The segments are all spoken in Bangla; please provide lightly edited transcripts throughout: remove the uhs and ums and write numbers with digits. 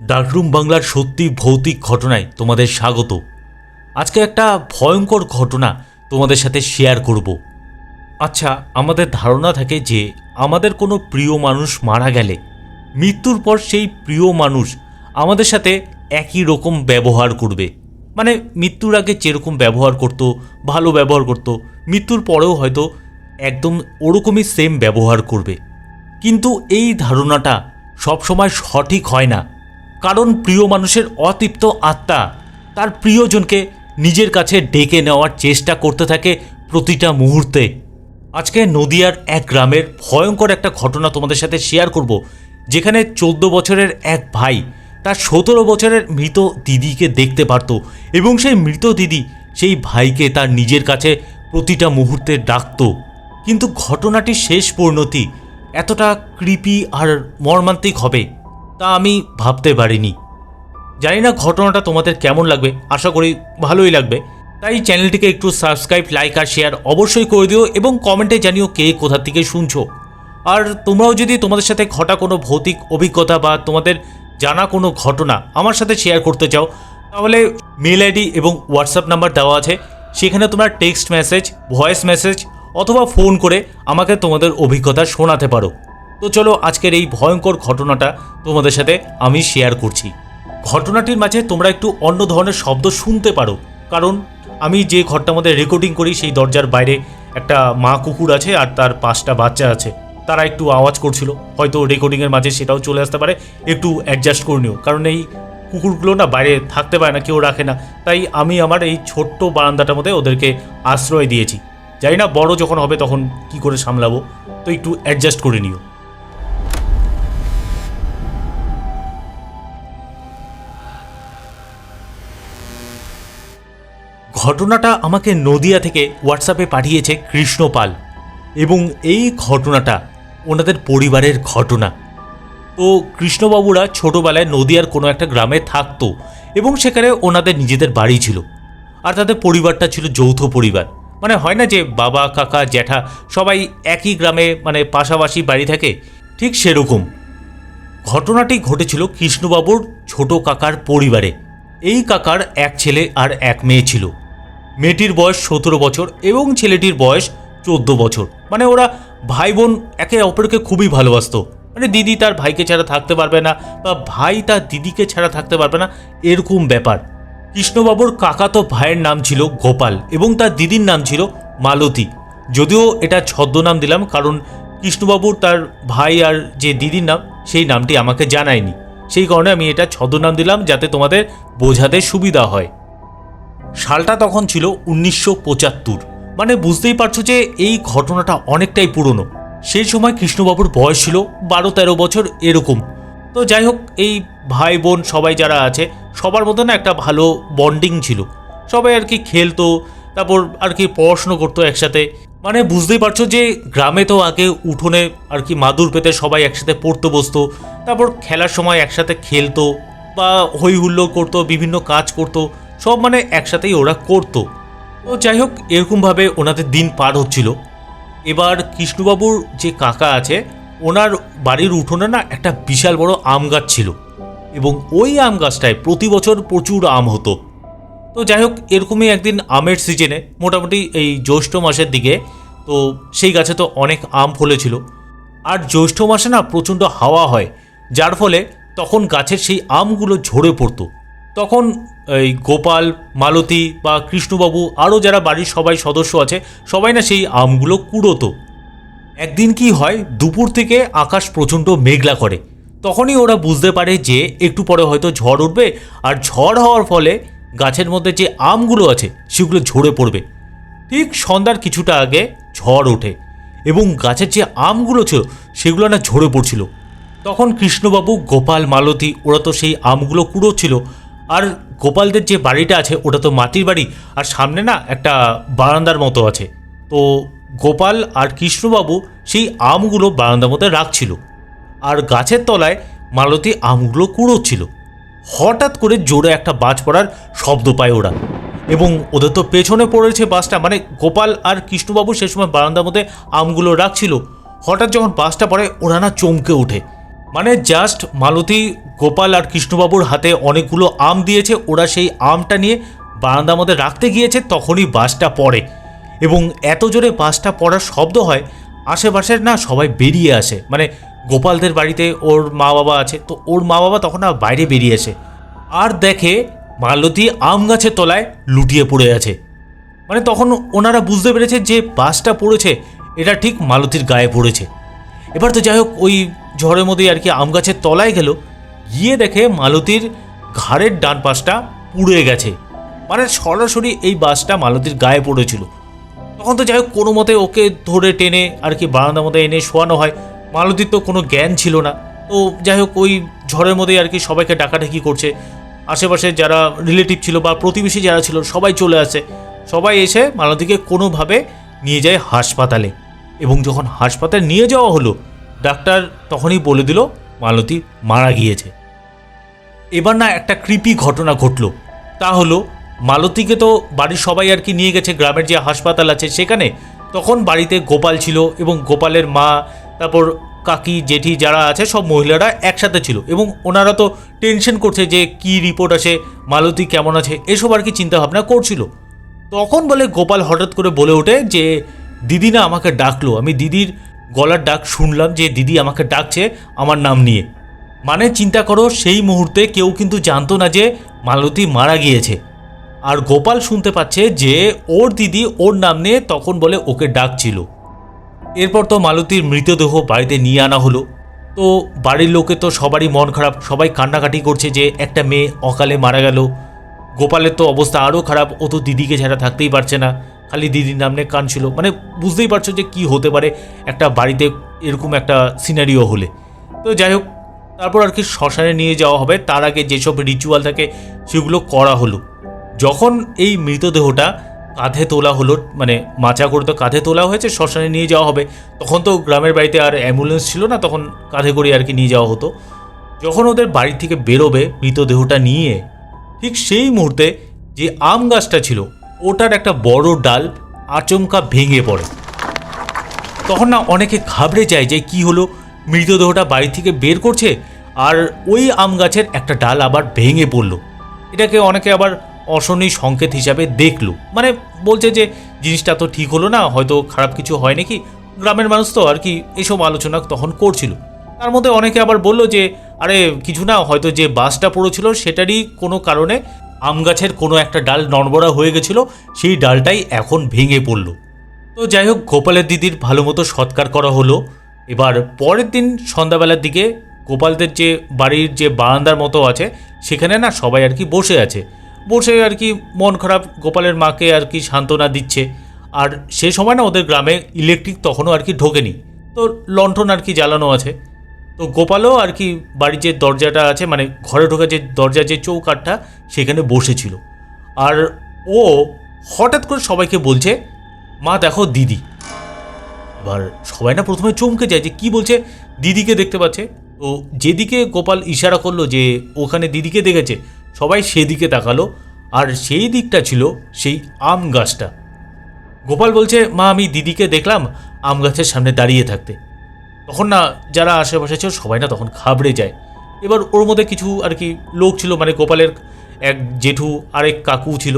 ডার্করুম বাংলার সত্যি ভৌতিক ঘটনায় তোমাদের স্বাগত। আজকে একটা ভয়ঙ্কর ঘটনা তোমাদের সাথে শেয়ার করব। আচ্ছা, আমাদের ধারণা থাকে যে আমাদের কোনো প্রিয় মানুষ মারা গেলে মৃত্যুর পর সেই প্রিয় মানুষ আমাদের সাথে একই রকম ব্যবহার করবে। মানে মৃত্যুর আগে যেরকম ব্যবহার করতো, ভালো ব্যবহার করতো, মৃত্যুর পরেও হয়তো একদম ওরকমই সেম ব্যবহার করবে। কিন্তু এই ধারণাটা সবসময় সঠিক হয় না, কারণ প্রিয় মানুষের অতৃপ্ত আত্মা তার প্রিয়জনকে নিজের কাছে ডেকে নেওয়ার চেষ্টা করতে থাকে প্রতিটা মুহূর্তে। আজকে নদিয়ার এক গ্রামের ভয়ঙ্কর একটা ঘটনা তোমাদের সাথে শেয়ার করব, যেখানে 14 বছরের এক ভাই তার 17 বছরের মৃত দিদিকে দেখতে পারত, এবং সেই মৃত দিদি সেই ভাইকে তার নিজের কাছে প্রতিটা মুহূর্তে ডাকত। কিন্তু ঘটনাটির শেষ পরিণতি এতটা ক্রিপি আর মর্মান্তিক হবে তা আমি ভাবতে পারিনি। জানি না ঘটনাটা তোমাদের কেমন লাগবে, আশা করি ভালোই লাগবে। তাই চ্যানেলটিকে একটু সাবস্ক্রাইব, লাইক আর শেয়ার অবশ্যই করে দিও, এবং কমেন্টে জানিও কে কোথা থেকে শুনছো। আর তোমরাও যদি তোমাদের সাথে ঘটা কোনো ভৌতিক অভিজ্ঞতা বা তোমাদের জানা কোনো ঘটনা আমার সাথে শেয়ার করতে চাও, তাহলে মেল আইডি এবং হোয়াটসঅ্যাপ নাম্বার দেওয়া আছে, সেখানে তোমরা টেক্সট মেসেজ, ভয়েস মেসেজ অথবা ফোন করে আমাকে তোমাদের অভিজ্ঞতা শোনাতে পারো। তো চলো আজকের এই ভয়ঙ্কর ঘটনাটা তোমাদের সাথে আমি শেয়ার করছি। ঘটনাটির মাঝে তোমরা একটু অন্য ধরনের শব্দ শুনতে পারো, কারণ আমি যে ঘরটার মধ্যে রেকর্ডিং করি সেই দরজার বাইরে একটা মা কুকুর আছে আর তার 5টা বাচ্চা আছে। তারা একটু আওয়াজ করছিল, হয়তো রেকর্ডিংয়ের মাঝে সেটাও চলে আসতে পারে, একটু অ্যাডজাস্ট করে নিও। কারণ এই কুকুরগুলো না বাইরে থাকতে পারে না, কেউ রাখে না, তাই আমি আমার এই ছোট্ট বারান্দাটার মধ্যে ওদেরকে আশ্রয় দিয়েছি। জানি না বড় যখন হবে তখন কি করে সামলাবো, তো একটু অ্যাডজাস্ট করে নিও। ঘটনাটা আমাকে নদিয়া থেকে হোয়াটসঅ্যাপে পাঠিয়েছে কৃষ্ণপাল, এবং এই ঘটনাটা ওনাদের পরিবারের ঘটনা। তো কৃষ্ণবাবুরা ছোটোবেলায় নদিয়ার কোনো একটা গ্রামে থাকতো, এবং সেখানে ওনাদের নিজেদের বাড়ি ছিল, আর তাদের পরিবারটা ছিল যৌথ পরিবার। মানে হয় না যে বাবা, কাকা, জ্যাঠা সবাই একই গ্রামে মানে পাশাপাশি বাড়ি থাকে, ঠিক সেরকম ঘটনাটি ঘটেছিল কৃষ্ণবাবুর ছোট কাকার পরিবারে। এই কাকার এক ছেলে আর এক মেয়ে ছিল। মেয়েটির বয়স 17 বছর এবং ছেলেটির বয়স 14 বছর। মানে ওরা ভাই বোন একে অপরকে খুবই ভালোবাসতো। মানে দিদি তার ভাইকে ছাড়া থাকতে পারবে না, বা ভাই তার দিদিকে ছাড়া থাকতে পারবে না, এরকম ব্যাপার। কৃষ্ণবাবুর কাকাতো ভাইয়ের নাম ছিল গোপাল এবং তার দিদির নাম ছিল মালতী। যদিও এটা ছদ্মনাম দিলাম, কারণ কৃষ্ণবাবুর তার ভাই আর যে দিদির নাম সেই নামটি আমাকে জানায়নি, সেই কারণে আমি এটা ছদ্মনাম দিলাম যাতে তোমাদের বোঝাতে সুবিধা হয়। সালটা তখন ছিল 1975। মানে বুঝতেই পারছো যে এই ঘটনাটা অনেকটাই পুরনো। সেই সময় কৃষ্ণবাবুর বয়স ছিল 12-13 বছর এরকম। তো যাই হোক, এই ভাই বোন সবাই যারা আছে সবার মধ্যে না একটা ভালো বন্ডিং ছিল। সবাই আর কি খেলতো, তারপর আর কি পড়াশুনো করতো একসাথে। মানে বুঝতেই পারছো যে গ্রামে তো আগে উঠোনে আর কি মাদুর পেতে সবাই একসাথে পড়তে বসতো, তারপর খেলার সময় একসাথে খেলতো বা হই হুল্লোড় করতো, বিভিন্ন কাজ করতো, সব মানে একসাথেই ওরা করতো। তো যাই হোক, এরকমভাবে ওনাদের দিন পার হচ্ছিল। এবার কৃষ্ণবাবুর যে কাকা আছে ওনার বাড়ির উঠোনে না একটা বিশাল বড় আম গাছ ছিল, এবং ওই আম গাছটায় প্রতি বছর প্রচুর আম হতো। তো যাই হোক, এরকমই একদিন আমের সিজনে মোটামুটি এই জ্যৈষ্ঠ মাসের দিকে, তো সেই গাছে তো অনেক আম ফলেছিল। আর জ্যৈষ্ঠ মাসে না প্রচণ্ড হাওয়া হয়, যার ফলে তখন গাছের সেই আমগুলো ঝরে পড়তো। তখন এই গোপাল, মালতী বা কৃষ্ণবাবু আরও যারা বাড়ির সবাই সদস্য আছে সবাই না সেই আমগুলো কুড়োতো। একদিন কি হয়, দুপুর থেকে আকাশ প্রচণ্ড মেঘলা করে। তখনই ওরা বুঝতে পারে যে একটু পরে হয়তো ঝড় উঠবে, আর ঝড় হওয়ার ফলে গাছের মধ্যে যে আমগুলো আছে সেগুলো ঝরে পড়বে। ঠিক সন্ধ্যার কিছুটা আগে ঝড় ওঠে, এবং গাছের যে আমগুলো ছিল সেগুলো না ঝরে পড়ছিল। তখন কৃষ্ণবাবু, গোপাল, মালতী ওরা তো সেই আমগুলো কুড়োচ্ছিল, আর গোপালদের যে বাড়িটা আছে ওটা তো মাটির বাড়ি, আর সামনে না একটা বারান্দার মতো আছে। তো গোপাল আর কৃষ্ণবাবু সেই আমগুলো বারান্দার মধ্যে রাখছিল, আর গাছের তলায় মালতী আমগুলো কুড়োচ্ছিল। হঠাৎ করে জোরে একটা বাজ পড়ার শব্দ পায় ওরা, এবং ওদের তো পেছনে পড়েছে বাসটা। মানে গোপাল আর কৃষ্ণবাবু সে সময় বারান্দার মধ্যে আমগুলো রাখছিল। হঠাৎ যখন বাসটা পড়ে ওরা না চমকে ওঠে। মানে জাস্ট মালতী গোপাল আর কৃষ্ণবাবুর হাতে অনেকগুলো আম দিয়েছে, ওরা সেই আমটা নিয়ে বারান্দার মধ্যে রাখতে গিয়েছে, তখনই বাসটা পড়ে এবং এত জোরে বাসটা পড়ার শব্দ হয় আশেপাশের না সবাই বেরিয়ে আসে। মানে গোপালদের বাড়িতে ওর মা বাবা আছে, তো ওর মা বাবা তখন না বাইরে বেরিয়ে আসে আর দেখে মালতী আম গাছের তলায় লুটিয়ে পড়ে আছে। মানে তখন ওনারা বুঝতে পেরেছে যে বাসটা পড়েছে এটা ঠিক মালতীর গায়ে পড়েছে। এবার তো যাই হোক ওই ঝড়ের মধ্যেই আর কি আম গাছের তলায় গেল, গিয়ে দেখে মালতীর ঘাড়ের ডান পাশটা পুড়ে গেছে। মানে সরাসরি এই বাসটা মালতীর গায়ে পড়েছিল। তখন তো যাই হোক কোনো মতে ওকে ধরে টেনে আর কি বারান্দার মধ্যে এনে শোয়ানো হয়। মালতীর তো কোনো জ্ঞান ছিল না। তো যাই হোক ওই ঝড়ের মধ্যেই আর কি সবাইকে ডাকাডাকি করছে, আশেপাশে যারা রিলেটিভ ছিল বা প্রতিবেশী যারা ছিল সবাই চলে আসে। সবাই এসে মালতীকে কোনোভাবে নিয়ে যায় হাসপাতালে এবং যখন হাসপাতালে নিয়ে যাওয়া হলো ডাক্তার তখনই বলে দিল মালতী মারা গিয়েছে। এবার না একটা ক্রিপি ঘটনা ঘটলো, তা হলো মালতীকে তো বাড়ির সবাই আর কি নিয়ে গেছে গ্রামের যে হাসপাতাল আছে সেখানে। তখন বাড়িতে গোপাল ছিল এবং গোপালের মা, তারপর কাকি জেঠি যারা আছে সব মহিলারা একসাথে ছিল এবং ওনারা তো টেনশন করছে যে কি রিপোর্ট আসে, মালতী কেমন আছে, এসব আর কি চিন্তাভাবনা করছিল। তখন বলে গোপাল হঠাৎ করে বলে ওঠে যে দিদি না আমাকে ডাকলো, আমি দিদির গলার ডাক শুনলাম যে দিদি আমাকে ডাকছে আমার নাম নিয়ে। মানে চিন্তা করো সেই মুহূর্তে কেউ কিন্তু জানতো না যে মালতী মারা গিয়েছে, আর গোপাল শুনতে পাচ্ছে যে ওর দিদি ওর নাম নিয়ে তখন বলে ওকে ডাকছিল। এরপর তো মালতীর মৃতদেহ বাড়িতে নিয়ে আনা হলো। তো বাড়ির লোকে তো সবারই মন খারাপ, সবাই কান্নাকাটি করছে যে একটা মেয়ে অকালে মারা গেল। গোপালের তো অবস্থা আরও খারাপ, ও তো দিদিকে ছাড়া থাকতেই পারছে না, খালি দিদির নাম নিয়ে কাঁদছিল। মানে বুঝতেই পারছো যে কি হতে পারে একটা বাড়িতে এরকম একটা সিনারিও হলে। তো যাই হোক তারপর আর কি শ্মশানে নিয়ে যাওয়া হবে, তার আগে যেসব রিচুয়াল থাকে সেগুলো করা হলো। যখন এই মৃতদেহটা কাঁধে তোলা হলো, মানে মাচা করে তো কাঁধে তোলা হয়েছে, শ্মশানে নিয়ে যাওয়া হবে, তখন তো গ্রামের বাড়িতে আর অ্যাম্বুলেন্স ছিল না, তখন কাঁধে করে আর কি নিয়ে যাওয়া হতো। যখন ওদের বাড়ি থেকে বেরোবে মৃতদেহটা নিয়ে, ঠিক সেই মুহূর্তে যে আম গাছটা ছিল ওটার একটা বড় ডাল আচমকা ভেঙে পড়ে। তখন না অনেকে ঘাবড়ে যায় যে কি হলো, মৃতদেহটা বাড়ি থেকে বের করছে আর ওই আম গাছের একটা ডাল আবার ভেঙে পড়লো। এটাকে অনেকে আবার অশনি সংকেত হিসাবে দেখলো, মানে বলছে যে জিনিসটা তো ঠিক হলো না, হয়তো খারাপ কিছু হয় নাকি। গ্রামের মানুষ তো আর কি এসব আলোচনা তখন করছিল। তার মধ্যে অনেকে আবার বলল যে আরে কিছু না, হয়তো যে বাসটা পড়েছিল সেটারই কোনো কারণে আম গাছের কোনো একটা ডাল নড়বড়া হয়ে গেছিল, সেই ডালটাই এখন ভেঙে পড়ল। তো যাই হোক গোপালের দিদির ভালো মতো সৎকার করা হলো। এবার পরের দিন সন্ধ্যাবেলার দিকে গোপালদের যে বাড়ির যে বারান্দার মতো আছে সেখানে না সবাই আর কি বসে আছে, বসে আর কি মন খারাপ গোপালের মাকে আর কি সান্ত্বনা দিচ্ছে। আর সে সময় না ওদের গ্রামে ইলেকট্রিক তখনও আর কি ঢোকেনি, তো লণ্ঠন আর কি জ্বালানো আছে। তো গোপালও আর কি বাড়ির যে দরজাটা আছে, মানে ঘরে ঢোকা যে দরজা যে চৌকাঠটা সেখানে বসেছিল। আর ও হঠাৎ করে সবাইকে বলছে মা দেখো দিদি। এবার সবাই না প্রথমে চমকে যায় যে কি বলছে, দিদিকে দেখতে পাচ্ছে। তো যেদিকে গোপাল ইশারা করলো যে ওখানে দিদিকে দেখেছে, সবাই সেদিকে তাকালো আর সেই দিকটা ছিল সেই আম গাছটা। গোপাল বলছে মা আমি দিদিকে দেখলাম আম গাছের সামনে দাঁড়িয়ে থাকতে। তখন না যারা আশেপাশে ছিল সবাই না তখন ঘাবড়ে যায়। এবার ওর মধ্যে কিছু আর কি লোক ছিল, মানে গোপালের এক জেঠু আরেক কাকু ছিল।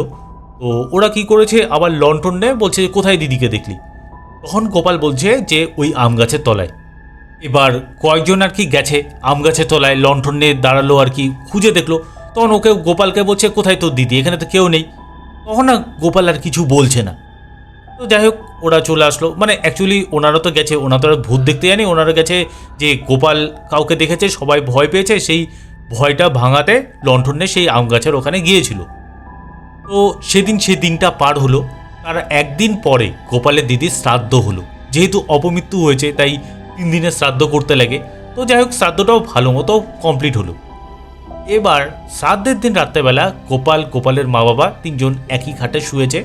তো ওরা কি করেছে আবার লণ্ঠন নিয়ে বলছে কোথায় দিদিকে দেখলি। তখন গোপাল বলছে যে ওই আম গাছের তলায়। এবার কয়েকজন আর কি গেছে আম গাছের তলায়, লণ্ঠন নিয়ে দাঁড়ালো আর কি, খুঁজে দেখলো। তখন ওকে গোপালকে বলছে কোথায় তোর দিদি, এখানে তো কেউ নেই। তখন না গোপাল আর কিছু বলছে না। তো যাই হোক ওরা চলে আসলো, মানে অ্যাকচুয়ালি ওনারা তো গেছে, ওনারা তো ভূত দেখতে জানি, ওনারা গেছে যে গোপাল কাউকে দেখেছে, সবাই ভয় পেয়েছে, সেই ভয়টা ভাঙাতে লণ্ঠন নিয়ে সেই আম গাছের ওখানে গিয়েছিল। তো সেদিন সে দিনটা পার হলো। তার একদিন পরে গোপালের দিদির শ্রাদ্ধ হলো, যেহেতু অপমৃত্যু হয়েছে তাই 3 দিনের শ্রাদ্ধ করতে লাগে। তো যাই হোক শ্রাদ্ধটাও ভালো মতো কমপ্লিট হলো। এবার শ্রাদ্ধের দিন রাত্রেবেলা গোপালের মা বাবা 3 জন একই খাটে শুয়েছে।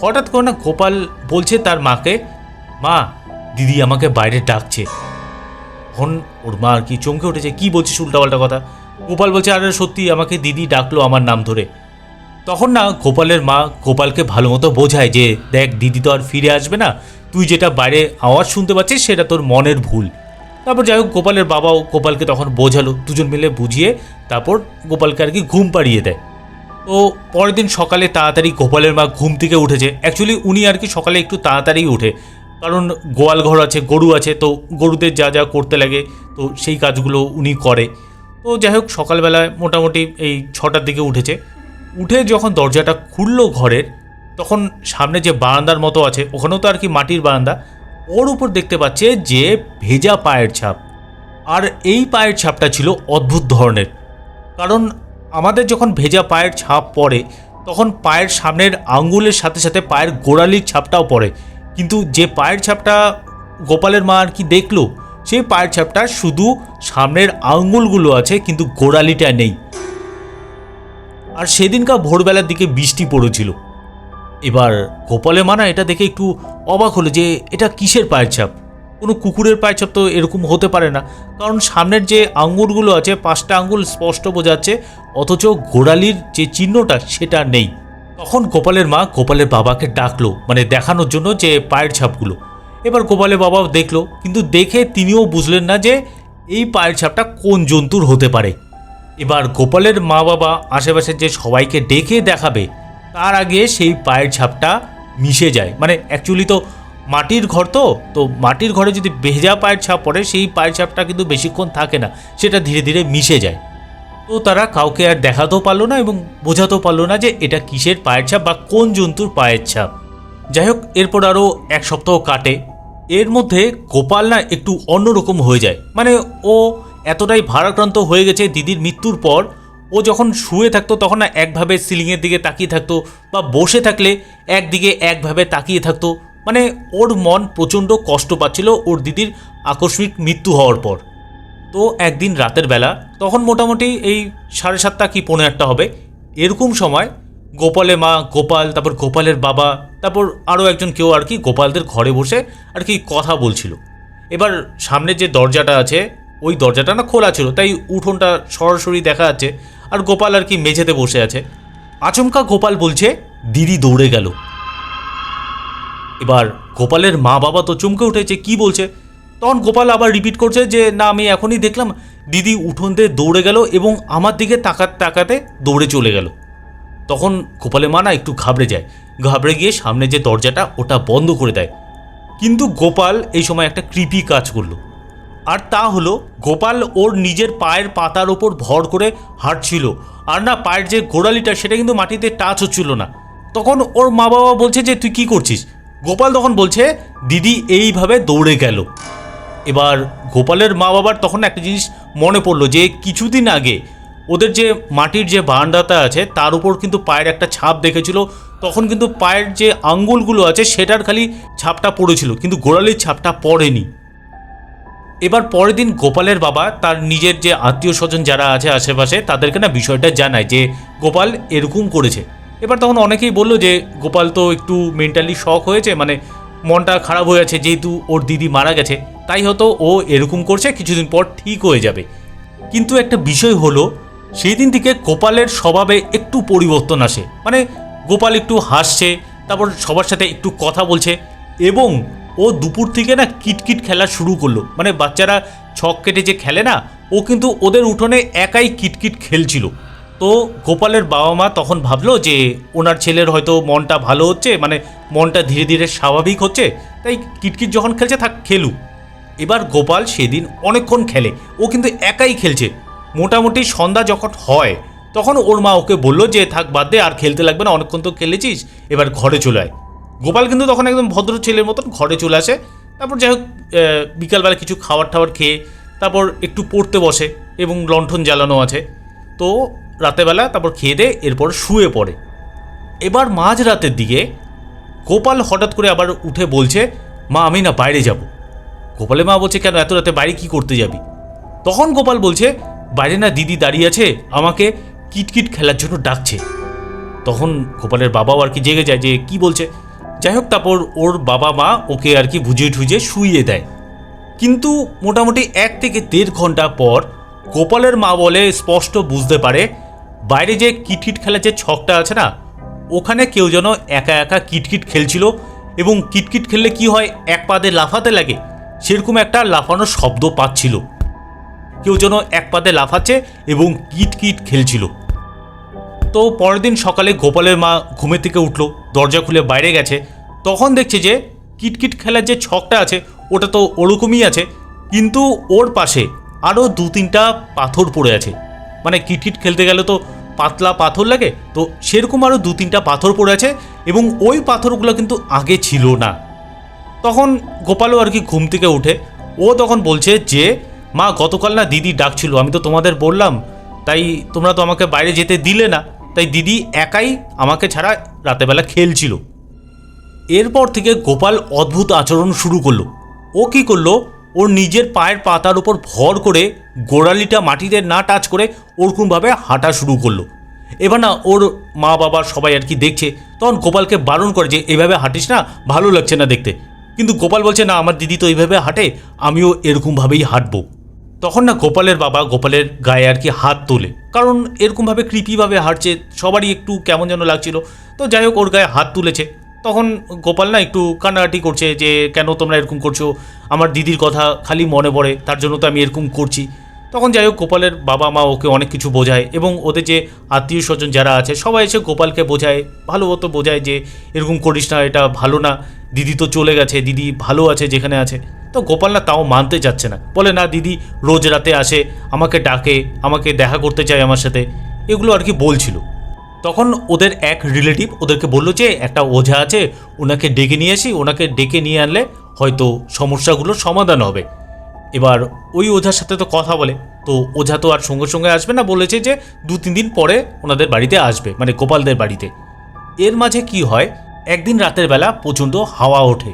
হঠাৎ করে না গোপাল বলছে তার মাকে মা দিদি আমাকে বাইরে ডাকছে। তখন ওর মা আর কি চমকে উঠেছে, কি বলছিস উল্টাপাল্টা কথা। গোপাল বলছে আরে সত্যি আমাকে দিদি ডাকলো আমার নাম ধরে। তখন না গোপালের মা গোপালকে ভালো মতো বোঝায় যে দেখ দিদি তো আর ফিরে আসবে না, তুই যেটা বাইরে আওয়াজ শুনতে পাচ্ছিস সেটা তোর মনের ভুল। তারপর যাই হোক গোপালের বাবাও গোপালকে তখন বোঝালো, দুজন মিলে বুঝিয়ে তারপর গোপালকে আর কি ঘুম পাড়িয়ে দেয়। তো পরের দিন সকালে তাড়াতাড়ি গোপালের মা ঘুম থেকে উঠেছে। অ্যাকচুয়ালি উনি আর কি সকালে একটু তাড়াতাড়ি ওঠে, কারণ গোয়াল ঘর আছে, গরু আছে, তো গরুদের যা যা করতে লাগে তো সেই কাজগুলো উনি করে। তো যাই হোক সকালবেলায় মোটামুটি এই 6টার দিকে উঠেছে। উঠে যখন দরজাটা খুললো ঘরের, তখন সামনে যে বারান্দার মতো আছে, ওখানেও তো আর কি মাটির বারান্দা, ওর উপর দেখতে পাচ্ছে যে ভেজা পায়ের ছাপ। আর এই পায়ের ছাপটা ছিল অদ্ভুত ধরনের, কারণ আমাদের যখন ভেজা পায়ের ছাপ পড়ে তখন পায়ের সামনের আঙ্গুলের সাথে সাথে পায়ের গোড়ালির ছাপটাও পড়ে, কিন্তু যে পায়ের ছাপটা গোপালের মা আর কি দেখলো, সেই পায়ের ছাপটা শুধু সামনের আঙ্গুলগুলো আছে কিন্তু গোড়ালিটা নেই। আর সেদিনকার ভোরবেলার দিকে বৃষ্টি পড়েছিল। এবার গোপালের মা না এটা দেখে একটু অবাক হলো যে এটা কিসের পায়ের ছাপ। কোনো কুকুরের পায়ের ছাপ তো এরকম হতে পারে না, কারণ সামনের যে আঙ্গুলগুলো আছে 5টা আঙ্গুল স্পষ্ট বোঝাচ্ছে, অথচ গোড়ালির যে চিহ্নটা সেটা নেই। তখন গোপালের মা গোপালের বাবাকে ডাকলো, মানে দেখানোর জন্য যে পায়ের ছাপগুলো। এবার গোপালের বাবাও দেখলো, কিন্তু দেখে তিনিও বুঝলেন না যে এই পায়ের ছাপটা কোন জন্তুর হতে পারে। এবার গোপালের মা বাবা আশেপাশে যে সবাইকে ডেকে দেখাবে, তার আগে সেই পায়ের ছাপটা মিশে যায়। মানে অ্যাকচুয়ালি তো মাটির ঘর, তো মাটির ঘরে যদি ভেজা পায়ের ছাপ পড়ে, সেই পায়ের ছাপটা কিন্তু বেশিক্ষণ থাকে না, সেটা ধীরে ধীরে মিশে যায়। তো তারা কাউকে আর দেখাতেও পারলো না এবং বোঝাতেও পারলো না যে এটা কিসের পায়ের ছাপ বা কোন জন্তুর পায়ের ছাপ। যাই হোক এরপর আরও 1 সপ্তাহ কাটে। এর মধ্যে গোপাল না একটু অন্যরকম হয়ে যায়। মানে ও এতটাই ভারাক্রান্ত হয়ে গেছে দিদির মৃত্যুর পর, ও যখন শুয়ে থাকতো তখন না একভাবে সিলিংয়ের দিকে তাকিয়ে থাকতো, বা বসে থাকলে একদিকে একভাবে তাকিয়ে থাকতো। মানে ওর মন প্রচণ্ড কষ্ট পাচ্ছিল ওর দিদির আকস্মিক মৃত্যু হওয়ার পর। তো একদিন রাতের বেলা, তখন মোটামুটি এই 7:30 কি 8:45 হবে, এরকম সময় গোপালের মা, গোপাল, তারপর গোপালের বাবা, তারপর আরও একজন কেউ আর কি গোপালদের ঘরে বসে আর কি কথা বলছিল। এবার সামনে যে দরজাটা আছে ওই দরজাটা না খোলা ছিল, তাই উঠোনটা সরাসরি দেখা যাচ্ছে। আর গোপাল আর কি মেঝেতে বসে আছে। আচমকা গোপাল বলছে দিদি দৌড়ে গেল। এবার গোপালের মা বাবা তো চমকে উঠেছে, কি বলছে। তখন গোপাল আবার রিপিট করছে যে না, আমি এখনই দেখলাম দিদি উঠোন দিয়ে দৌড়ে গেল এবং আমার দিকে তাকাতে তাকাতে দৌড়ে চলে গেল। তখন গোপালের মা না একটু ঘাবড়ে যায়, ঘাবড়ে গিয়ে সামনে যে দরজাটা ওটা বন্ধ করে দেয়। কিন্তু গোপাল এই সময় একটা কৃপি কাজ করলো, আর তা হলো গোপাল ওর নিজের পায়ের পাতার ওপর ভর করে হাঁটছিল, আর না পায়ের যে গোড়ালিটা সেটা কিন্তু মাটিতে টাচ হচ্ছিল না। তখন ওর মা বাবা বলছে যে তুই কি করছিস। গোপাল তখন বলছে দিদি এইভাবে দৌড়ে গেল। এবার গোপালের মা বাবার তখন একটা জিনিস মনে পড়লো যে কিছুদিন আগে ওদের যে মাটির যে বারান্দাটা আছে তার উপর কিন্তু পায়ের একটা ছাপ দেখেছিল। তখন কিন্তু পায়ের যে আঙ্গুলগুলো আছে সেটার খালি ছাপটা পড়েছিল, কিন্তু গোড়ালির ছাপটা পড়েনি। এবার পরের দিন গোপালের বাবা তার নিজের যে আত্মীয় স্বজন যারা আছে আশেপাশে তাদেরকে না বিষয়টা জানায় যে গোপাল এরকম করেছে। এবার তখন অনেকেই বলল যে গোপাল তো একটু মেন্টালি শক হয়েছে, মানে মনটা খারাপ হয়ে আছে, যেহেতু ওর দিদি মারা গেছে তাই হয়তো ও এরকম করছে, কিছুদিন পর ঠিক হয়ে যাবে। কিন্তু একটা বিষয় হলো সেই দিন থেকে গোপালের স্বভাবে একটু পরিবর্তন আসে। মানে গোপাল একটু হাসছে, তারপর সবার সাথে একটু কথা বলছে, এবং ও দুপুর থেকে না কিটকিট খেলা শুরু করলো। মানে বাচ্চারা ছক কেটে যে খেলে না, ও কিন্তু ওদের উঠোনে একাই কিটকিট খেলছিল। তো গোপালের বাবা মা তখন ভাবলো যে ওনার ছেলের হয়তো মনটা ভালো হচ্ছে, মানে মনটা ধীরে ধীরে স্বাভাবিক হচ্ছে, তাই কিটকিট যখন খেলছে থাক খেলুক। এবার গোপাল সেদিন অনেকক্ষণ খেলে, ও কিন্তু একাই খেলছে। মোটামুটি সন্ধ্যা যখন হয় তখন ওর মা ওকে বললো যে থাক বাদ দে, আর খেলতে লাগবে না, অনেকক্ষণ তো খেলেছিস, এবার ঘরে চলে আয়। গোপাল কিন্তু তখন একদম ভদ্র ছেলের মতন ঘরে চলে আসে। তারপর যাই হোক বিকালবেলা কিছু খাবার টাবার খেয়ে তারপর একটু পড়তে বসে, এবং লণ্ঠন জ্বালানো আছে। তো রাতেরবেলা তারপর খেয়ে দে এরপর শুয়ে পড়ে। এবার মাঝ রাতের দিকে গোপাল হঠাৎ করে আবার উঠে বলছে মা আমি না বাইরে যাব। গোপালের মা বলছে কেন, এত রাতে বাইরে কি করতে যাবি? তখন গোপাল বলছে বাইরে না দিদি দাঁড়িয়ে আছে, আমাকে কিটকিট খেলার জন্য ডাকছে। তখন গোপালের বাবাও আর কি জেগে যায় যে কি বলছে। যাই হোক তারপর ওর বাবা মা ওকে আর কি বুঝিয়ে ঠুজিয়ে শুইয়ে দেয়। কিন্তু মোটামুটি 1 থেকে 1.5 ঘন্টা পর গোপালের মা বলে স্পষ্ট বুঝতে পারে বাইরে যে কিটকিট খেলার যে ছকটা আছে না, ওখানে কেউ যেন একা একা কিটকিট খেলছিল। এবং কিটকিট খেললে কি হয়, এক পা দিয়ে লাফাতে লাগে, সেরকম একটা লাফানোর শব্দ পাচ্ছিল। কেউ যেন এক পাতে লাফাচ্ছে এবং কিট কিট খেলছিল। তো পরের দিন সকালে গোপালের মা ঘুমের থেকে উঠল, দরজা খুলে বাইরে গেছে। তখন দেখছে যে কিটকিট খেলার যে ছকটা আছে ওটা তো ওরকমই আছে, কিন্তু ওর পাশে আরও 2-3টা পাথর পড়ে আছে। মানে কিটকিট খেলতে গেলে তো পাতলা পাথর লাগে, তো সেরকম আরও 2-3টা পাথর পড়ে আছে এবং ওই পাথরগুলো কিন্তু আগে ছিল না। তখন গোপালও আর কি ঘুম থেকে উঠে ও তখন বলছে যে মা, গতকাল না দিদি ডাকছিল, আমি তো তোমাদের বললাম, তাই তোমরা তো আমাকে বাইরে যেতে দিলে না, তাই দিদি একাই আমাকে ছাড়া রাতেবেলা খেলছিল। এরপর থেকে গোপাল অদ্ভুত আচরণ শুরু করলো। ও কি করলো, ওর নিজের পায়ের পাতার উপর ভর করে গোড়ালিটা মাটিতে না টাচ করে ওরকমভাবে হাঁটা শুরু করলো। এবার না ওর মা বাবা সবাই আর কি দেখছে, তখন গোপালকে বারণ করে যে এইভাবে হাঁটিস না, ভালো লাগছে না দেখতে। কিন্তু গোপাল বলছে না, আমার দিদি তো এইভাবে হাঁটে, আমিও এরকমভাবেই হাঁটবো। তখন না গোপালের বাবা গোপালের গায়ে আর কি হাত তোলে, কারণ এরকমভাবে কৃপিভাবে হাঁটছে, সবারই একটু কেমন যেন লাগছিল। তো যাই হোক, ওর গায়ে হাত তুলেছে। তখন গোপাল না একটু কান্নাকাটি করছে যে কেন তোমরা এরকম করছো, আমার দিদির কথা খালি মনে পড়ে, তার জন্য তো আমি এরকম করছি। তখন যাই হোক, গোপালের বাবা মা ওকে অনেক কিছু বোঝায় এবং ওদের যে আত্মীয় স্বজন যারা আছে সবাই এসে গোপালকে বোঝায়, ভালো মতো বোঝায় যে এরকম করিস না, এটা ভালো না, দিদি তো চলে গেছে, দিদি ভালো আছে যেখানে আছে। তো গোপাল না তাও মানতে চাচ্ছে না, বলে না, দিদি রোজ রাতে আসে, আমাকে ডাকে, আমাকে দেখা করতে চায় আমার সাথে, এগুলো আর কি বলছিল। তখন ওদের এক রিলেটিভ ওদেরকে বললো যে একটা ওঝা আছে, ওনাকে ডেকে নিয়ে আসি, ওনাকে ডেকে নিয়ে আনলে হয়তো সমস্যাগুলোর সমাধান হবে। এবার ওই ওঝার সাথে তো কথা বলে, তো ওঝা তো আর সঙ্গে সঙ্গে আসবে না, বলেছে যে 2-3 দিন পরে ওনাদের বাড়িতে আসবে, মানে গোপালদের বাড়িতে। এর মাঝে কি হয়, একদিন রাতের বেলা প্রচণ্ড হাওয়া ওঠে।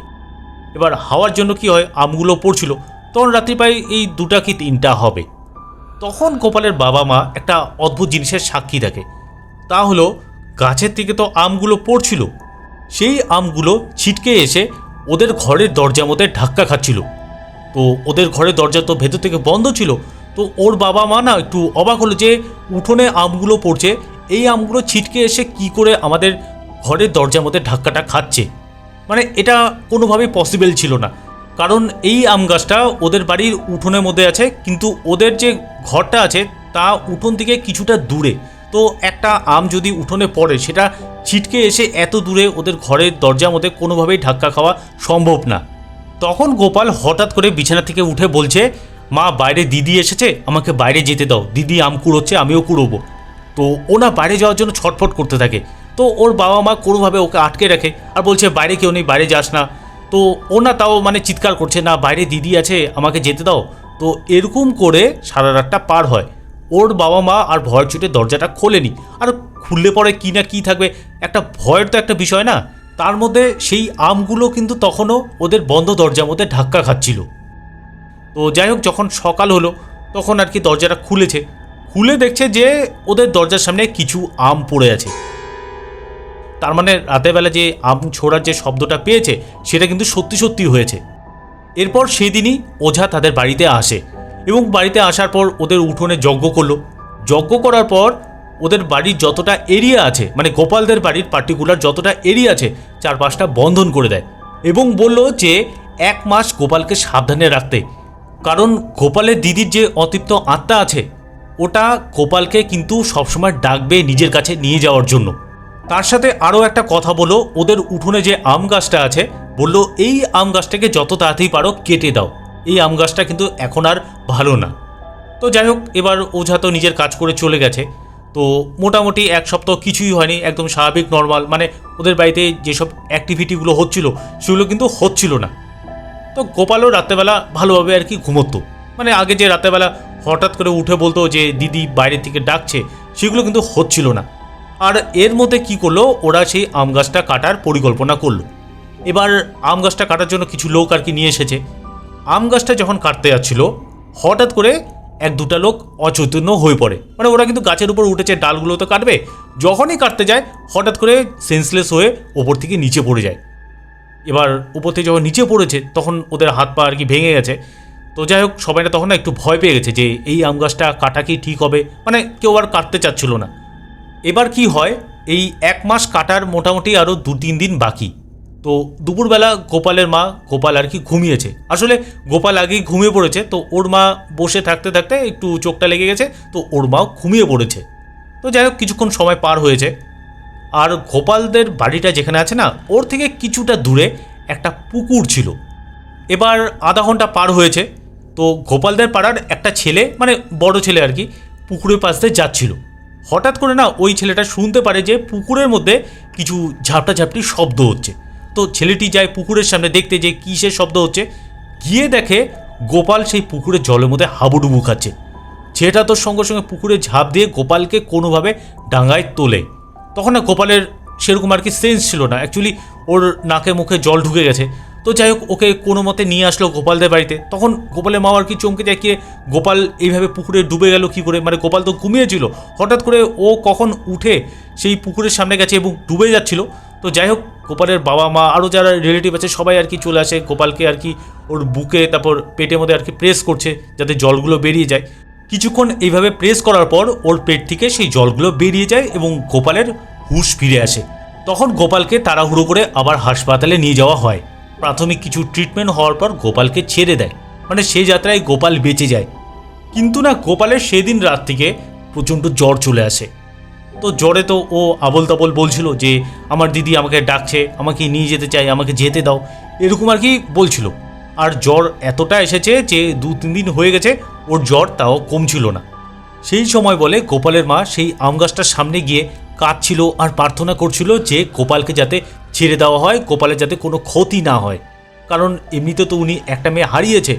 এবার হাওয়ার জন্য কি হয়, আমগুলো পড়ছিল, তখন রাত্রি প্রায় এই 2টা কি 3টা হবে। তখন গোপালের বাবা মা একটা অদ্ভুত জিনিসের সাক্ষী থাকে, তা হলো গাছের থেকে তো আমগুলো পড়ছিল, সেই আমগুলো ছিটকে এসে ওদের ঘরের দরজার মধ্যে ধাক্কা খাচ্ছিল। তো ওদের ঘরের দরজা তো ভেতর থেকে বন্ধ ছিল, তো ওর বাবা মা না একটু অবাক হলো যে উঠোনে আমগুলো পড়ছে, এই আমগুলো ছিটকে এসে কি করে আমাদের ঘরের দরজার মধ্যে ধাক্কাটা খাচ্ছে। মানে এটা কোনোভাবেই পসিবল ছিল না, কারণ এই আম গাছটা ওদের বাড়ির উঠোনের মধ্যে আছে, কিন্তু ওদের যে ঘরটা আছে তা উঠোন থেকে কিছুটা দূরে। তো একটা আম যদি উঠোনে পড়ে, সেটা ছিটকে এসে এত দূরে ওদের ঘরের দরজার মধ্যে কোনোভাবেই ধাক্কা খাওয়া সম্ভব না। তখন গোপাল হঠাৎ করে বিছানা থেকে উঠে বলছে, মা, বাইরে দিদি এসেছে, আমাকে বাইরে যেতে দাও, দিদি আম কুড়োচ্ছে, আমিও কুড়োবো। তো ওনা বাইরে যাওয়ার জন্য ছটফট করতে থাকে। তো ওর বাবা মা কোনোভাবে ওকে আটকে রাখে আর বলছে বাইরে কেউ নেই, বাইরে যাস না। তো ওনা তাও মানে চিৎকার করছে, না বাইরে দিদি আছে, আমাকে যেতে দাও। তো এরকম করে সারা রাতটা পার হয়। ওর বাবা মা আর ভয়ের ছুটে দরজাটা খোলেনি, আর খুললে পরে কি না কি থাকবে, একটা ভয়ের তো একটা বিষয় না। তার মধ্যে সেই আমগুলো কিন্তু তখনও ওদের বন্ধ দরজার মধ্যে ধাক্কা খাচ্ছিল। তো যাই হোক, যখন সকাল হলো তখন আর কি দরজাটা খুলেছে, খুলে দেখছে যে ওদের দরজার সামনে কিছু আম পড়ে আছে। তার মানে রাতেরবেলা যে আম ছোড়ার যে শব্দটা পেয়েছে সেটা কিন্তু সত্যি সত্যি হয়েছে। এরপর সেদিনই ওঝা তাদের বাড়িতে আসে এবং বাড়িতে আসার পর ওদের উঠোনে যজ্ঞ করলো। যজ্ঞ করার পর ওদের বাড়ির যতটা এরিয়া আছে, মানে গোপালদের বাড়ির পার্টিকুলার যতটা এরিয়া আছে, 4-5টা বন্ধন করে দেয় এবং বলল যে 1 মাস গোপালকে সাবধানে রাখতে, কারণ গোপালের দিদির যে অতৃপ্ত আত্মা আছে ওটা গোপালকে কিন্তু সবসময় ডাকবে নিজের কাছে নিয়ে যাওয়ার জন্য। তার সাথে আরও একটা কথা বলো, ওদের উঠোনে যে আম গাছটা আছে, বললো এই আম গাছটাকে যত তাড়াতাড়ি পারো কেটে দাও, এই আম গাছটা কিন্তু এখন আর ভালো না। তো যাই হোক, এবার ওঝা তো নিজের কাজ করে চলে গেছে। তো মোটামুটি 1 সপ্তাহ কিছুই হয়নি, একদম স্বাভাবিক নর্মাল, মানে ওদের বাড়িতে যেসব অ্যাক্টিভিটিগুলো হচ্ছিল সেগুলো কিন্তু হচ্ছিল না। তো গোপালও রাত্রেবেলা ভালোভাবে আর কি ঘুমোতো, মানে আগে যে রাত্রেবেলা হঠাৎ করে উঠে বলতো যে দিদি বাইরে থেকে ডাকছে, সেগুলো কিন্তু হচ্ছিল না। আর এর মধ্যে কি করলো, ওরা সেই আম গাছটা কাটার পরিকল্পনা করলো। এবার আম গাছটা কাটার জন্য কিছু লোক আর কি নিয়ে এসেছে। আম গাছটা যখন কাটতে যাচ্ছিল, হঠাৎ করে 1-2টা লোক অচৈতন্য হয়ে পড়ে, মানে ওরা কিন্তু গাছের উপর উঠেছে, ডালগুলো তো কাটবে, যখনই কাটতে যায় হঠাৎ করে সেন্সলেস হয়ে ওপর থেকে নিচে পড়ে যায়। এবার উপর থেকে যখন নিচে পড়েছে তখন ওদের হাত পা আর কি ভেঙে গেছে। তো যাই হোক, সবাই তখন একটু ভয় পেয়ে গেছে যে এই আম গাছটা কাটা কি ঠিক হবে, মানে কেউ আর কাটতে চাচ্ছিল না। এবার কি হয়, এই 1 মাস কাটার মোটামুটি আরও 2-3 দিন বাকি। তো দুপুরবেলা গোপালের মা, গোপাল আর কি ঘুমিয়েছে, আসলে গোপাল আগেই ঘুমিয়ে পড়েছে, তো ওর মা বসে থাকতে থাকতে একটু চোখটা লেগে গেছে, তো ওর মাও ঘুমিয়ে পড়েছে। তো যাই হোক কিছুক্ষণ সময় পার হয়েছে, আর গোপালদের বাড়িটা যেখানে আছে না, ওর থেকে কিছুটা দূরে একটা পুকুর ছিল। এবার আধা ঘন্টা পার হয়েছে, তো গোপালদের পাড়ার একটা ছেলে, মানে বড় ছেলে আর কি, পুকুরের পাশ দিয়ে যাচ্ছিল। হঠাৎ করে না ওই ছেলেটা শুনতে পারে যে পুকুরের মধ্যে কিছু ঝাপটাঝাপটি শব্দ হচ্ছে। তো ছেলেটি যায় পুকুরের সামনে দেখতে যে কিসের শব্দ হচ্ছে। গিয়ে দেখে গোপাল সেই পুকুরের জলের মধ্যে হাবুডুবু খাচ্ছে। ছেলেটা তোর সঙ্গে সঙ্গে পুকুরে ঝাঁপ দিয়ে গোপালকে কোনোভাবে ডাঙায় তোলে। তখন না গোপালের সেরকম আর কি সেন্স ছিল না, অ্যাকচুয়ালি ওর নাকে মুখে জল ঢুকে গেছে। তো যাই হোক ওকে কোনো মতে নিয়ে আসলো গোপালদের বাড়িতে। তখন গোপালের মা আর কি চমকে যায়, কি গোপাল এইভাবে পুকুরে ডুবে গেল কী করে, মানে গোপাল তো ঘুমিয়েছিল, হঠাৎ করে ও কখন উঠে সেই পুকুরের সামনে গেছে এবং ডুবে যাচ্ছিল। তো যাই হোক গোপালের বাবা মা আরও যারা রিলেটিভ আছে সবাই আর কি চলে আসে, গোপালকে আর কি ওর বুকে তারপর পেটের মধ্যে আর কি প্রেস করছে যাতে জলগুলো বেরিয়ে যায়। কিছুক্ষণ এইভাবে প্রেস করার পর ওর পেট থেকে সেই জলগুলো বেরিয়ে যায় এবং গোপালের হুঁশ ফিরে আসে। তখন গোপালকে তাড়াহুড়ো করে আবার হাসপাতালে নিয়ে যাওয়া হয়। প্রাথমিক কিছু ট্রিটমেন্ট হওয়ার পর গোপালকে ছেড়ে দেয়, মানে সেই যাত্রায় গোপাল বেঁচে যায়। কিন্তু না গোপালের সেদিন রাত থেকে প্রচণ্ড জ্বর চলে আসে। তো জ্বরে তো ও আবোল তাবোল বলছিল যে আমার দিদি আমাকে ডাকছে, আমাকে নিয়ে যেতে চাই, আমাকে যেতে দাও, এরকম আর কি বলছিল। আর জ্বর এতটা এসেছে যে 2-3 দিন হয়ে গেছে ওর জ্বর তাও কমছিল না। সেই সময় বলে গোপালের মা সেই আম গাছটার সামনে গিয়ে কাঁদছিল আর প্রার্থনা করছিল যে গোপালকে যাতে ছেড়ে দেওয়া হয়, গোপালের যাতে কোনো ক্ষতি না হয়। কারণ এমনিতে তো উনি একটা মেয়ে হারিয়েছে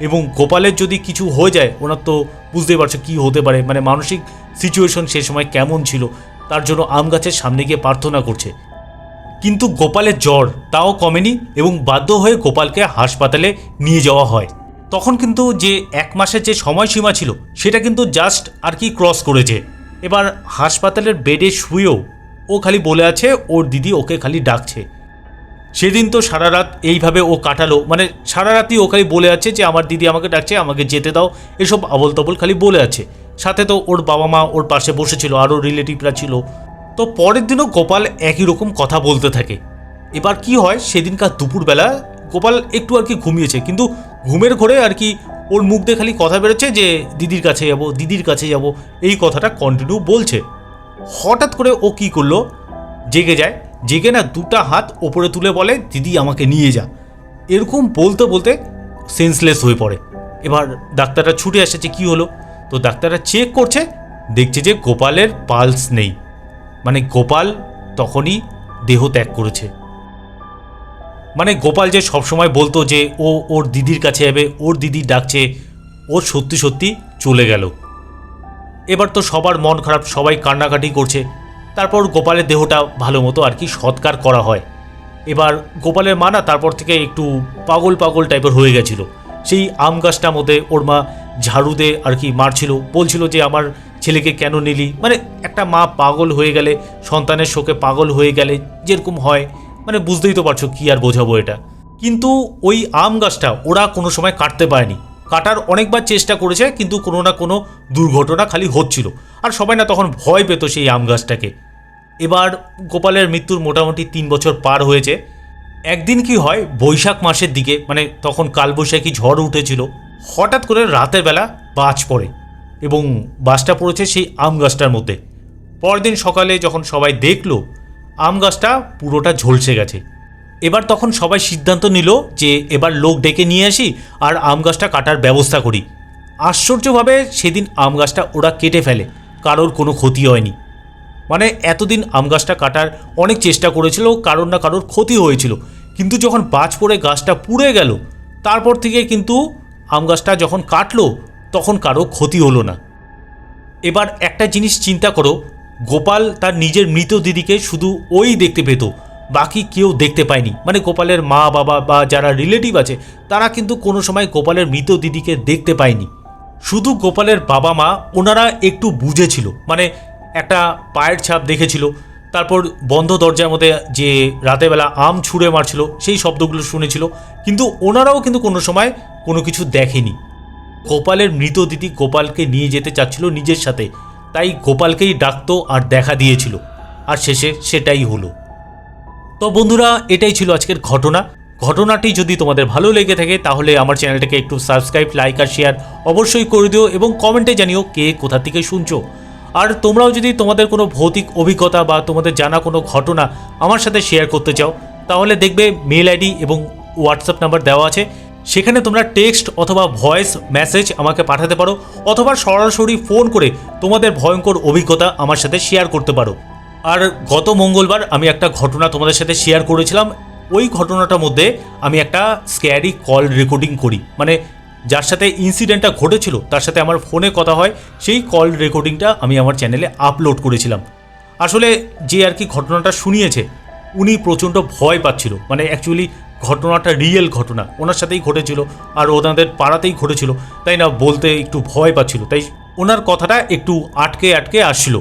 এবং গোপালের যদি কিছু হয়ে যায় ওনার তো বুঝতেই পারছো কী হতে পারে, মানে মানসিক সিচুয়েশন সে সময় কেমন ছিল, তার জন্য আম গাছের সামনে গিয়ে প্রার্থনা করছে। কিন্তু গোপালের জ্বর তাও কমেনি এবং বাধ্য হয়ে গোপালকে হাসপাতালে নিয়ে যাওয়া হয়। তখন কিন্তু যে 1 মাসের যে সময়সীমা ছিল সেটা কিন্তু জাস্ট আর কি ক্রস করেছে। এবার হাসপাতালের বেডে শুয়েও ও খালি বলে আছে ওর দিদি ওকে খালি ডাকছে। সেদিন তো সারা রাত এইভাবে ও কাটালো, মানে সারা রাতই ও খালি বলে আছে যে আমার দিদি আমাকে ডাকছে, আমাকে যেতে দাও, এসব আবল তাবল খালি বলে আছে। সাথে তো ওর বাবা মা ওর পাশে বসেছিল, আরও রিলেটিভরা ছিল। তো পরের দিনও গোপাল একই রকম কথা বলতে থাকে। এবার কি হয়, সেদিনকার দুপুরবেলা গোপাল একটু আর কি ঘুমিয়েছে, কিন্তু ঘুমের ঘোরে আর কি ওর মুখ দিয়ে খালি কথা বেরোচ্ছে যে দিদির কাছে যাব, দিদির কাছে যাব, এই কথাটা কন্টিনিউ বলছে। হঠাৎ করে ও কি করলো, জেগে যায়, জেগে না 2টা হাত ওপরে তুলে বলে দিদি আমাকে নিয়ে যা। এরকম বলতে বলতে সেন্সলেস হয়ে পড়ে। এবার ডাক্তাররা ছুটে এসেছে, কি হলো, তো ডাক্তাররা চেক করছে, দেখছে যে গোপালের পালস নেই, মানে গোপাল তখনই দেহ ত্যাগ করেছে। মানে গোপাল যে সবসময় বলতো যে ও ওর দিদির কাছে যাবে, ওর দিদি ডাকছে, ও সত্যি সত্যি চলে গেল। এবার তো সবার মন খারাপ, সবাই কান্নাকাটি করছে। তারপর গোপালের দেহটা ভালো মতো আর কি সৎকার করা হয়। এবার গোপালের মা না তারপর থেকে একটু পাগল পাগল টাইপের হয়ে গেছিল। সেই আম গাছটার মধ্যে ওর মা ঝাড়ু দিয়ে আর কি মারছিল, বলছিল যে আমার ছেলেকে কেন নিলি, মানে একটা মা পাগল হয়ে গেলে, সন্তানের শোকে পাগল হয়ে গেলে যেরকম হয়, মানে বুঝতেই তো পারছো কী আর বোঝাবো এটা। কিন্তু ওই আম গাছটা ওরা কোনো সময় কাটতে পারেনি, কাটার অনেকবার চেষ্টা করেছে, কিন্তু কোনো না কোনো দুর্ঘটনা খালি হচ্ছিল। আর সবাই না তখন ভয় পেত সেই আম গাছটাকে। এবার গোপালের মৃত্যুর মোটামুটি 3 বছর পার হয়েছে। একদিন কি হয়, বৈশাখ মাসের দিকে, মানে তখন কালবৈশাখী ঝড় উঠেছিল, হঠাৎ করে রাতের বেলা বাজ পড়ে এবং বাজটা পড়েছে সেই আম গাছটার মধ্যে। পরদিন সকালে যখন সবাই দেখলো, আম গাছটা পুরোটা ঝলসে গেছে। এবার তখন সবাই সিদ্ধান্ত নিল যে এবার লোক ডেকে নিয়ে আসি আর আম গাছটা কাটার ব্যবস্থা করি। আশ্চর্যভাবে সেদিন আম গাছটা ওরা কেটে ফেলে, কারোর কোনো ক্ষতি হয়নি। মানে এতদিন আম গাছটা কাটার অনেক চেষ্টা করেছিল, কারোর না কারোর ক্ষতি হয়েছিল, কিন্তু যখন বাজ পড়ে গাছটা পুড়ে গেল তারপর থেকে কিন্তু আম গাছটা যখন কাটলো তখন কারো ক্ষতি হলো না। এবার একটা জিনিস চিন্তা করো, গোপাল তার নিজের মৃত দিদিকে শুধু ওই দেখতে পেত, বাকি কেউ দেখতে পায়নি। মানে গোপালের মা বাবা বা যারা রিলেটিভ আছে তারা কিন্তু কোনো সময় গোপালের মৃত দিদিকে দেখতে পায়নি। শুধু গোপালের বাবা মা ওনারা একটু বুঝেছিল, মানে একটা পায়ের ছাপ দেখেছিল, তারপর বন্ধ দরজার মধ্যে যে রাতেরবেলা আম ছুঁড়ে মারছিল সেই শব্দগুলো শুনেছিল, কিন্তু ওনারাও কিন্তু কোনো সময় কোনো কিছু দেখেনি। গোপালের মৃত দিদি গোপালকে নিয়ে যেতে চাচ্ছিল নিজের সাথে, তাই গোপালকেই ডাকতো আর দেখা দিয়েছিল, আর শেষে সেটাই হলো। তো বন্ধুরা, এটাই ছিল আজকের ঘটনাটি যদি তোমাদের ভালো লেগে থাকে তাহলে আমার চ্যানেলটাকে একটু সাবস্ক্রাইব, লাইক আর শেয়ার অবশ্যই করে দিও এবং কমেন্টে জানিও কে কোথা থেকে শুনছো। আর তোমরাও যদি তোমাদের কোনো ভৌতিক অভিজ্ঞতা বা তোমাদের জানা কোনো ঘটনা আমার সাথে শেয়ার করতে চাও তাহলে দেখবে মেল আইডি এবং হোয়াটসঅ্যাপ নাম্বার দেওয়া আছে, সেখানে তোমরা টেক্সট অথবা ভয়েস মেসেজ আমাকে পাঠাতে পারো অথবা সরাসরি ফোন করে তোমাদের ভয়ঙ্কর অভিজ্ঞতা আমার সাথে শেয়ার করতে পারো। আর গত মঙ্গলবার আমি একটা ঘটনা তোমাদের সাথে শেয়ার করেছিলাম। ওই ঘটনাটার মধ্যে আমি একটা স্ক্যারি কল রেকর্ডিং করি, মানে যার সাথে ইনসিডেন্টটা ঘটেছিল তার সাথে আমার ফোনে কথা হয়, সেই কল রেকর্ডিংটা আমি আমার চ্যানেলে আপলোড করেছিলাম। আসলে যে আর কি ঘটনাটা শুনিয়েছে উনি প্রচণ্ড ভয় পাচ্ছিল, মানে অ্যাকচুয়ালি ঘটনাটা রিয়েল ঘটনা ওনার সাথেই ঘটেছিল আর ওনাদের পাড়াতেই ঘটেছিল, তাই না বলতে একটু ভয় পাচ্ছিল, তাই ওনার কথাটা একটু আটকে আটকে আসছিল।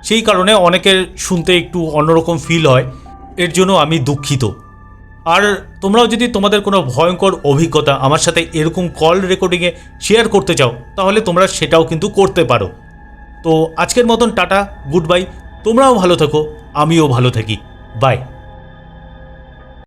সেই কারণে অনেকের শুনতে একটু অন্যরকম ফিল হয়, এর জন্য আমি দুঃখিত। আর তোমরাও যদি তোমাদের কোনো ভয়ঙ্কর অভিজ্ঞতা আমার সাথে এরকম কল রেকর্ডিংয়ে শেয়ার করতে চাও তাহলে তোমরা সেটাও কিন্তু করতে পারো। তো আজকের মতন টাটা, গুড বাই, তোমরাও ভালো থাকো, আমিও ভালো থাকি, বাই।